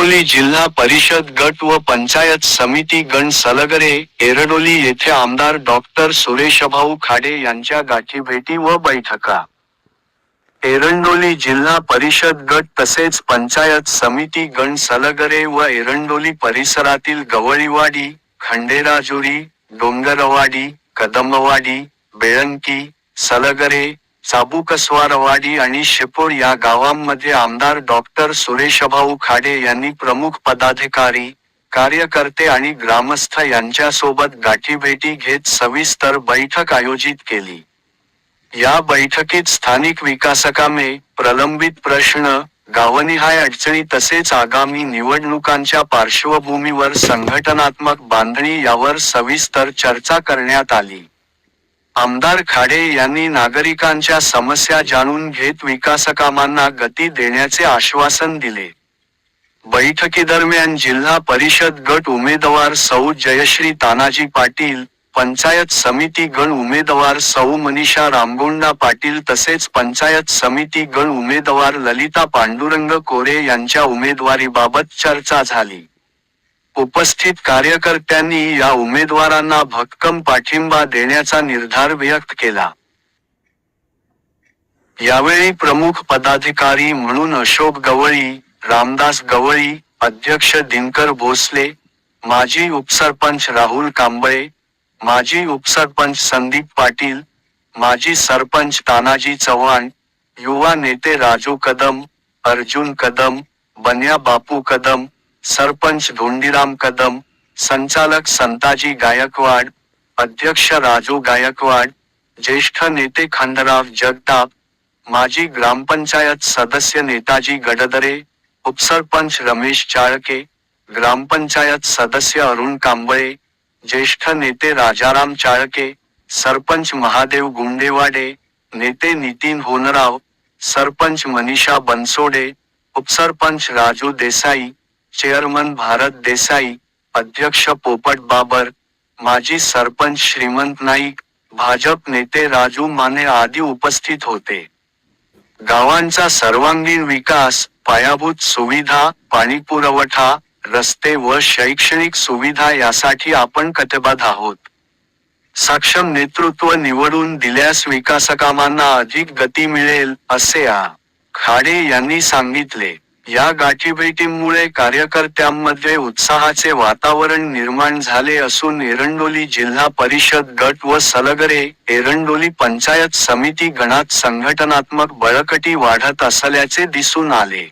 एरंडोली जिल्हा परिषद गट व पंचायत समिती गण सलगरे, एरंडोली येथे आमदार डॉक्टर सुरेशभाऊ खाडे यांच्या गाठीभेटी व बैठका. एरंडोली जिल्हा परिषद गट तसेच पंचायत समिती गण सलगरे व एरंडोली परिसरातील गवळीवाडी, खंडेराजुरी, डोंगरवाडी, कदमवाडी, बेळंकी, सलगरे, चाबुकस्वारवाडी आणि शिपोड या गावांमध्ये आमदार डॉक्टर सुरेशभाऊ खाडे यांनी प्रमुख पदाधिकारी, कार्यकर्ते आणि ग्रामस्थ यांच्यासोबत गाठीभेटी घेत सविस्तर बैठक आयोजित केली. या बैठकीत स्थानिक विकासकामे, प्रलंबित प्रश्न, गावनिहाय अडचणी तसेच आगामी निवडणुकांच्या पार्श्वभूमीवर संघटनात्मक बांधणी यावर सविस्तर चर्चा करण्यात आली. आमदार खाडे यांनी नागरिकांच्या समस्या जाणून घेत विकासकामांना गती देण्याचे आश्वासन दिले. बैठकीदरम्यान जिल्हा परिषद गट उमेदवार सौ जयश्री तानाजी पाटील, पंचायत समिती गण उमेदवार सौ मनीषा रामगोंडा पाटील तसेच पंचायत समिती गण उमेदवार ललिता पांडुरंग कोरे यांच्या उमेदवारीबाबत चर्चा झाली. उपस्थित कार्यकर्त्यांनी या उमेदवारांना भक्कम पाठिंबा देण्याचा निर्धार व्यक्त केला. यावेळी प्रमुख पदाधिकारी म्हणून अशोक गवळी, रामदास गवळी, अध्यक्ष दिनकर भोसले, माजी उपसरपंच राहुल कांबळे, माजी उपसरपंच संदीप पाटील, माजी सरपंच तानाजी चव्हाण, युवा नेते राजू कदम, अर्जुन कदम, बन्या बापू कदम, सरपंच धोंडीराम कदम, संचालक संताजी गायकवाड, अध्यक्ष राजू गायकवाड, ज्येष्ठ नेते खंडराव जगताप, माजी ग्रामपंचायत सदस्य नेताजी गडदरे, उपसरपंच रमेश चाळके, ग्रामपंचायत सदस्य अरुण कांबळे, ज्येष्ठ नेते राजाराम चाळके, सरपंच महादेव गुंडेवाडे, नेते नितीन होनराव, सरपंच मनीषा बनसोडे, उपसरपंच राजू देसाई, चेअरमन भारत देसाई, अध्यक्ष पोपट बाबर, माजी सरपंच श्रीमंत नाईक, भाजप नेते राजू माने आदी उपस्थित होते. गावांचा सर्वांगीण विकास, पायाभूत सुविधा, पाणीपुरवठा, रस्ते व शैक्षणिक सुविधा यासाठी आपण कटिबद्ध आहोत. सक्षम नेतृत्व निवडून दिल्यास विकासकामांना अधिक गती मिळेल, असे आ. खाडे यांनी सांगितले. या गाठीभेटीमुळे कार्यकर्त्यांमध्ये उत्साहाचे वातावरण निर्माण झाले असून एरंडोली जिल्हा परिषद गट व सलगरे, एरंडोली पंचायत समिती गणात संघटनात्मक बळकटी वाढत असल्याचे दिसून आले.